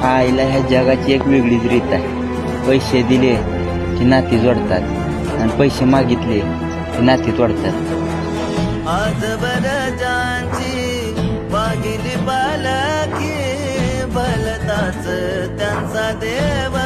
आईला ह्या जगाची एक वेगळीच रीत आहे. पैसे दिले की नाती जोडतात आणि पैसे मागितले की नाती तोडतात. आज बरजांची वागिली पालखी भलताच त्यांचा देव